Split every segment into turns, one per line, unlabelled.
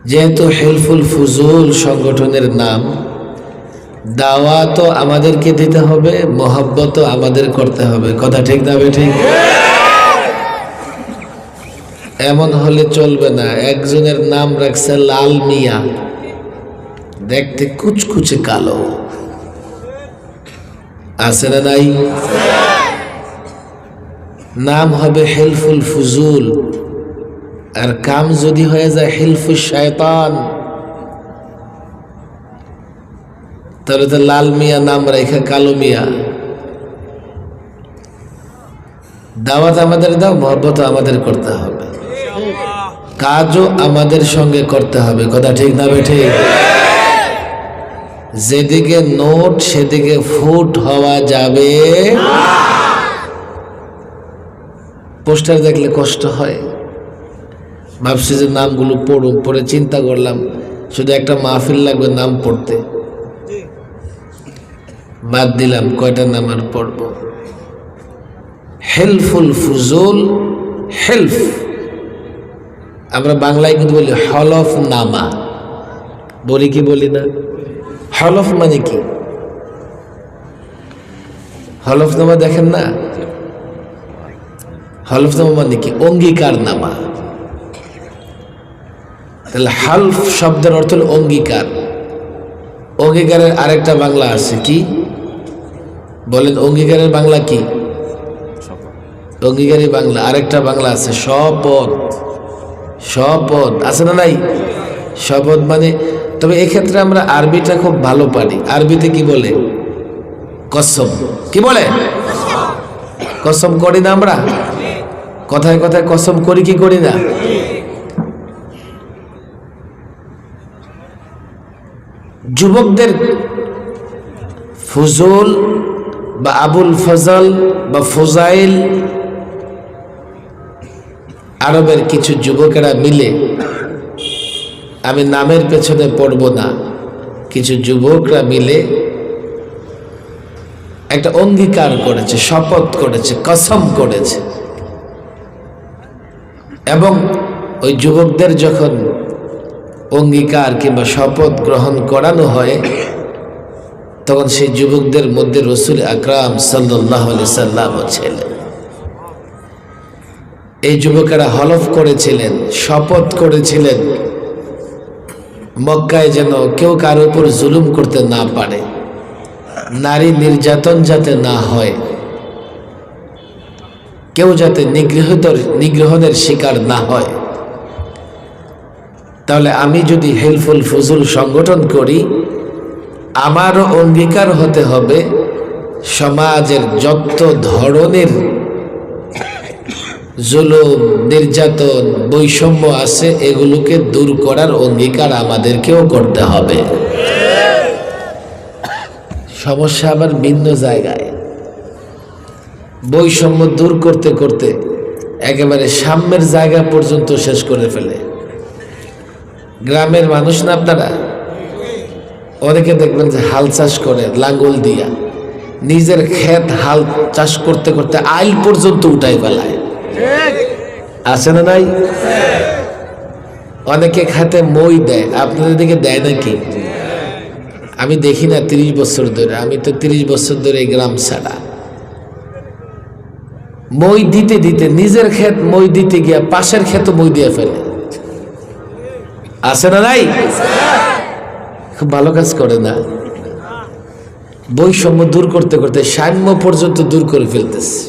যেহেতু হেলফুল ফুজুল সংগঠনের নাম, দাওয়াতও আমাদেরকে দিতে হবে, মোহাব্বতও আমাদের করতে হবে। কথা ঠিক না ঠিক? এমন হলে চলবে না। একজনের নাম রাখছে লাল মিয়া, দেখতে কুচকুচে কালো, আছে না নাই? নাম হবে হেলফুল ফুজুল, আর কাম যদি হয়ে যায় হেলফুল শয়তান, তাহলে তো লাল মিয়া নাম রেখে কালো মিয়া। দাওয়াত আমাদের দাও, মহব্বত আমাদের করতে হবে, কাজও আমাদের সঙ্গে করতে হবে। কথা ঠিক না ঠিক? যেদিকে নোট সেদিকে ফুট হওয়া যাবে। পোস্টার দেখলে কষ্ট হয়, ভাবছি যে নামগুলো পড়ুন, পরে চিন্তা করলাম শুধু একটা মাহফিল লাগবে নাম পড়তে, বাদ দিলাম। কয়টা নাম আর পড়ব? হেলফুল ফুজুল, হেলফ আমরা বাংলায় কিন্তু বলি হলফ নামা, বলি কি বলি না? হলফ মানে কি? হলফনামা দেখেন না? হলফনামা মানে কি? অঙ্গীকার নামা। তাহলে হালফ শব্দের অর্থ হল অঙ্গীকার। অঙ্গীকারের আরেকটা বাংলা আছে কি? বলেন, অঙ্গীকারের বাংলা কি? অঙ্গীকারের বাংলা আরেকটা বাংলা আছে শপথ। শপথ আছে না নাই? শপথ মানে, তবে এক্ষেত্রে আমরা আরবিটা খুব ভালো পারি। আরবিতে কি বলে? কসম। কি বলে? কসম করি না আমরা? কথায় কথায় কসম করি কি করি না? যুবকদের ফুজুল বা আবুল ফজল বা ফজাইল, আরবের কিছু যুবকেরা মিলে, আমি নামের পেছনে পড়ব না, কিছু যুবকরা মিলে একটা অঙ্গীকার করেছে, শপথ করেছে, কসম করেছে। এবং ওই যুবকদের যখন অঙ্গীকার কিংবা শপথ গ্রহণ করানো হয়, তখন সেই যুবকদের মধ্যে রসুল আকরাম সাল্লাল্লাহু আলাইহি সাল্লাম ছিলেন। এই যুবকেরা হলফ করেছিলেন, শপথ করেছিলেন, মক্কায় যেন কেউ কারো উপর জুলুম করতে না পারে, নারী নির্যাতন যাতে না হয়, কেউ যাতে নিগ্রহণের শিকার না হয়। তাহলে আমি যদি হেলফুল ফুজুল সংগঠন করি, আমারও অঙ্গীকার হতে হবে সমাজের যত ধরনের জুলুম, নির্যাতন, বৈষম্য আছে, এগুলোকে দূর করার অঙ্গীকার আমাদেরকেও করতে হবে। সমস্যা আবার ভিন্ন জায়গায়। বৈষম্য দূর করতে করতে একেবারে সাম্যের জায়গা পর্যন্ত শেষ করে ফেলে। গ্রামের মানুষ না আপনারা? অনেকে দেখবেন যে হাল চাষ করে লাঙ্গল দিয়া, নিজের ক্ষেত হাল চাষ করতে করতে আইল পর্যন্ত উঠাই ফেলায়, আছে না নাই? অনেকে খাতে মই দেয়, আপনাদের দিকে দেয় নাকি? আমি দেখি না 30 বছর ধরে, আমি তো 30 বছর ধরে এই গ্রাম ছাড়া। মই দিতে দিতে নিজের ক্ষেত মই দিতে গিয়া পাশের ক্ষেত মই দিয়ে ফেলে, আছে না নাই? খুব ভালো কাজ করে না? বৈষম্য দূর করতে করতে সাম্য পর্যন্ত দূর করে ফেলতেছে।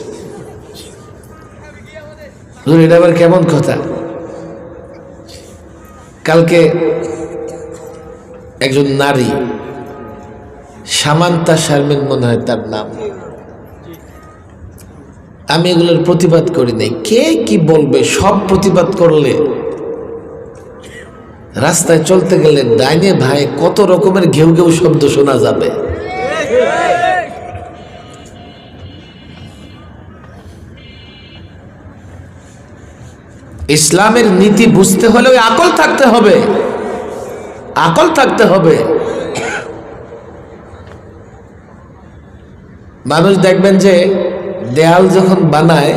এটা আবার কেমন কথা? কালকে একজন নারী, সামান্তা শারমিন মনে হয় তার নাম, আমি এগুলোর প্রতিবাদ করি নাই। কে কি বলবে? সব প্রতিবাদ করলে রাস্তায় চলতে গেলে ডাইনে ভাই কত রকমের ঘেউ ঘেউ শব্দ শোনা যাবে। ইসলামের নীতি বুঝতে হলে ওই আকল থাকতে হবে, আকল থাকতে হবে। মানুষ দেখবেন যে দেয়াল যখন বানায়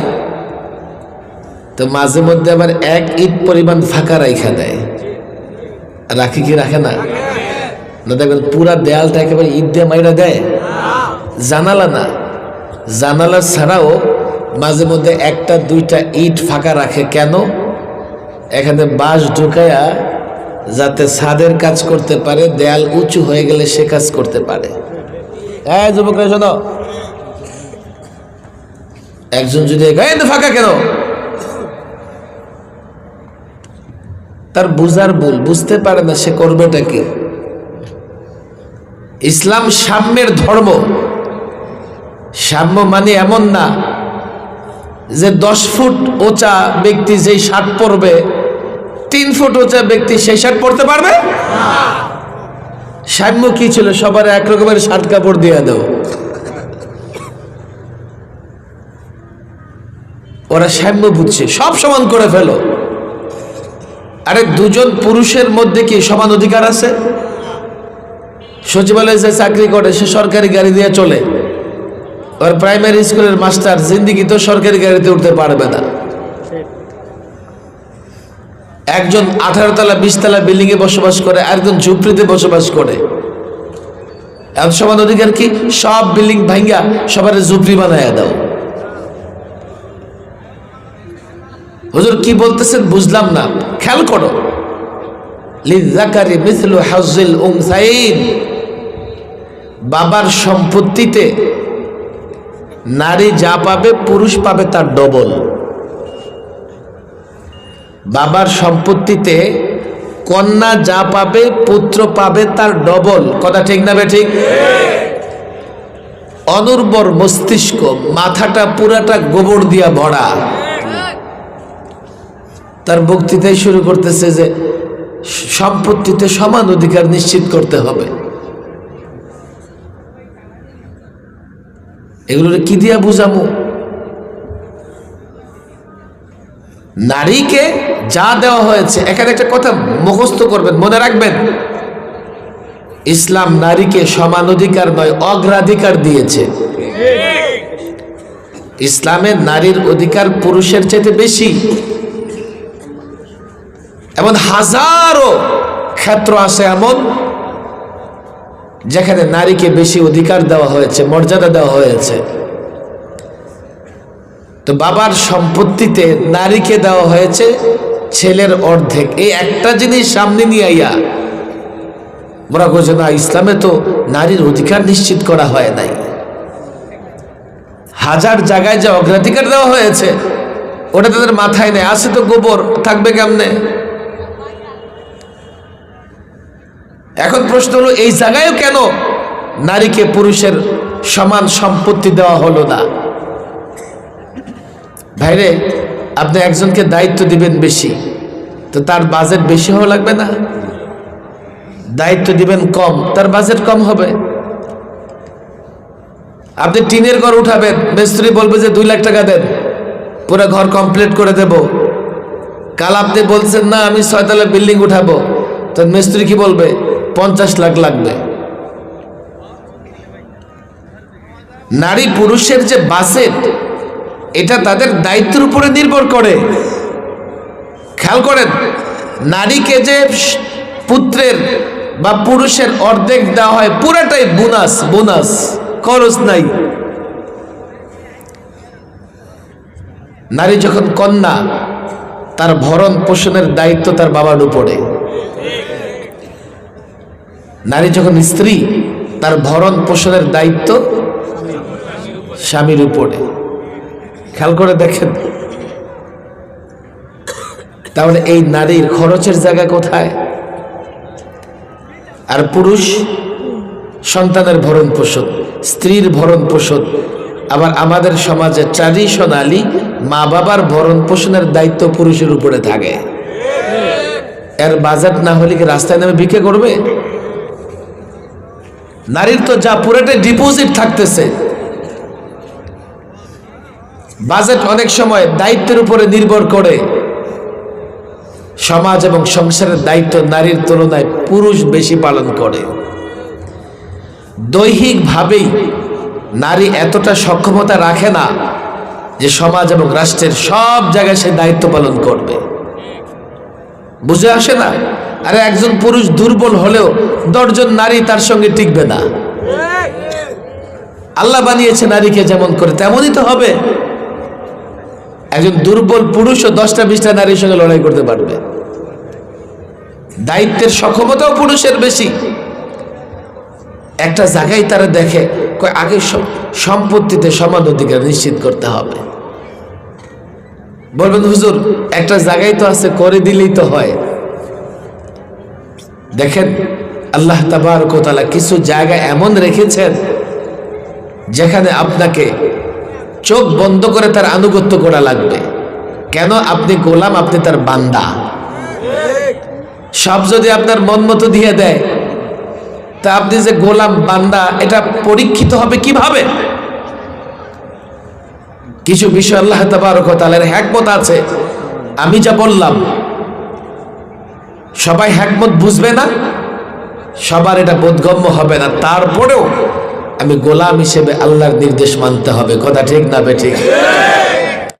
তো মাঝে মধ্যে আবার 1 ইট পরিমাণ ফাঁকা রাইখা দেয়, রাখে কি রাখে না? না দেখবেন পুরা দেয়ালটা একেবারে ইট দিয়ে মাইরা দেয়, জানালা না, জানালা ছাড়াও মাঝে মধ্যে একটা দুইটা ইট ফাঁকা রাখে। কেন? এখানে বাঁশ ঢুকায়া যাতে ছাদের কাজ করতে পারে, দেয়াল উঁচু হয়ে গেলে সে কাজ করতে পারে। হ্যাঁ যুবকরা শোনো, একজন যদি ফাঁকা কেন, তার বুঝার ভুল, বুঝতে পারে না সে করবেটা কি। ইসলাম সাম্যের ধর্ম। সাম্য মানে এমন না যে 10 ফুট উঁচা ব্যক্তি যেই শার্ট পরবে 3 ফুট উঁচা ব্যক্তি সেই শার্ট পরতে পারবে। সাম্য কি ছিল? সবার এক রকমের শার্ট কাপড় দিয়ে দাও। ওরা সাম্য বুঝছে, সব সমান করে ফেলো। আরে দুজন পুরুষের মধ্যে কি সমান অধিকার আছে? সচিবালয়ে যে চাকরি করে সে সরকারি গাড়ি দিয়ে চলে, আর প্রাইমারি স্কুলের মাস্টার জিন্দিগি তো সরকারি গাড়িতে উঠতে পারবে না। একজন 18 তলা 20 তলা বিল্ডিং এ বসবাস করে, আরেকজন ঝুপড়িতে বসবাস করে। এত সমান অধিকার কি? সব বিল্ডিং ভাঙ্গা সবার ঝুপড়ি বানায়া দাও। হুজুর কি বলতেছেন বুঝলাম না, খেয়াল করো। লিযাকারি মিসলু হাজ্জিল উনসাইন, বাবার সম্পত্তিতে নারী যা পাবে পুরুষ পাবে তার ডবল। বাবার সম্পত্তিতে কন্যা যা পাবে পুত্র পাবে তার ডবল। কথা ঠিক না বে ঠিক? অনুর্বর মস্তিষ্ক, মাথাটা পুরাটা গোবর দিয়া ভরা। তার বক্তৃতাই শুরু করতেছে যে সম্পত্তিতে সমান অধিকার নিশ্চিত করতে হবে। এগুলো কি দিয়া বুঝামু? নারীকে যা দেওয়া হয়েছে, এখানে একটা কথা মুখস্থ করবেন, মনে রাখবেন, ইসলাম নারীকে সমান অধিকার নয় অগ্রাধিকার দিয়েছে। ইসলামে নারীর অধিকার পুরুষের চাইতে বেশি। এমন হাজারো ক্ষেত্র আছে এমন যেখানে নারীকে বেশি অধিকার দেওয়া হয়েছে, মর্যাদা দেওয়া হয়েছে। তো বাবার সম্পত্তিতে নারীকে দেওয়া হয়েছে ছেলের অর্ধেক। এই একটা জিনিস সামনে নিয়ে আইয়া ওরা বলছে না, ইসলামে তো নারীর অধিকার নিশ্চিত করা হয় নাই। হাজার জায়গায় যে অগ্রাধিকার দেওয়া হয়েছে ওটা তাদের মাথায় নেই। আছে তো গোবর, থাকবে কেমনে? এখন প্রশ্ন হলো, এই জায়গায়ও কেন নারীকে পুরুষের সমান সম্পত্তি দেওয়া হলো না? ভাইরে, আপনি একজনকে দায়িত্ব দিবেন বেশি, তো তার বাজেট বেশি হওয়া লাগবে না? দায়িত্ব দিবেন কম, তার বাজেট কম হবে। আপনি টিনের ঘর উঠাবেন, মিস্ত্রি বলবে যে 2 লাখ টাকা দেন, পুরো ঘর কমপ্লিট করে দেব। কাল আপনি বলছেন না আমি 6 তলা বিল্ডিং উঠাবো, তো মিস্ত্রি কি বলবে? 50 লাখ লাগবে। নারী পুরুষের যে বাজেট, এটা তাদের দায়িত্বের উপরে নির্ভর করে। খেয়াল করেন, নারীকে যে পুত্রের বা পুরুষের অর্ধেক দেওয়া হয় পুরাটাই বোনাস, বোনাস, খরচ নাই। নারী যখন কন্যা, তার ভরণ পোষণের দায়িত্ব তার বাবার উপরে। নারী যখন স্ত্রী, তার ভরণ পোষণের দায়িত্ব স্বামীর উপরে। খেয়াল করে দেখেন, তাহলে এই নারীর খরচের জায়গা কোথায়? আর পুরুষ সন্তানের ভরণ পোষণ, স্ত্রীর ভরণ পোষণ। আবার আমাদের সমাজে ট্র্যাডিশনালি মা বাবার ভরণ পোষণের দায়িত্ব পুরুষের উপরে থাকে। এর বাজেট না হলে কি রাস্তায় নেমে ভিক্ষে করবে? নারীর তো যা পুরোটাই ডিপোজিট থাকতেছে। বাজেট অনেক সময় দায়িত্বের উপরে নির্ভর করে। সমাজ এবং সংসারের দায়িত্ব নারীর তুলনায় পুরুষ বেশি পালন করে। দৈহিকভাবেই নারী এতটা সক্ষমতা রাখে না যে সমাজ এবং রাষ্ট্রের সব জায়গায় সে দায়িত্ব পালন করবে। বুঝে আসে না? আরে একজন পুরুষ দুর্বল হলেও 10 জন নারী তার সঙ্গে টিকবে না। আল্লাহ বানিয়েছে নারীকে যেমন করে তেমনই তো হবে। একজন দুর্বল পুরুষও 10টা-20টা নারীর সঙ্গে লড়াই করতে পারবে। দায়িত্বের সক্ষমতাও পুরুষের বেশি। একটা জায়গায় তারা দেখে আগে সম্পত্তিতে সমান অধিকার নিশ্চিত করতে হবে। বলবেন হুজুর একটা জায়গায় তো আছে, করে দিলেই তো হয়। দেখেন আল্লাহ তাবারক ওয়া তাআলা কিছু জায়গা এমন রেখেছেন যেখানে আপনাকে চোখ বন্ধ করে তার আনুগত্য করা লাগবে। কেন? আপনি গোলাম, আপনি তার বান্দা। সব যদি আপনার মন মতো দিয়ে দেয় তা আপনি যে গোলাম বান্দা এটা পরীক্ষিত হবে কিভাবে? কিছু বিষয় আল্লাহ তাবারক ওয়া তাআলার হিকমত আছে। আমি যা বললাম সবাই হিকমত বুঝবে না, সবার এটা বোধগম্য হবে না, তারপরেও আমি গোলাম হিসেবে আল্লাহর নির্দেশ মানতে হবে। কথা ঠিক না বে ঠিক?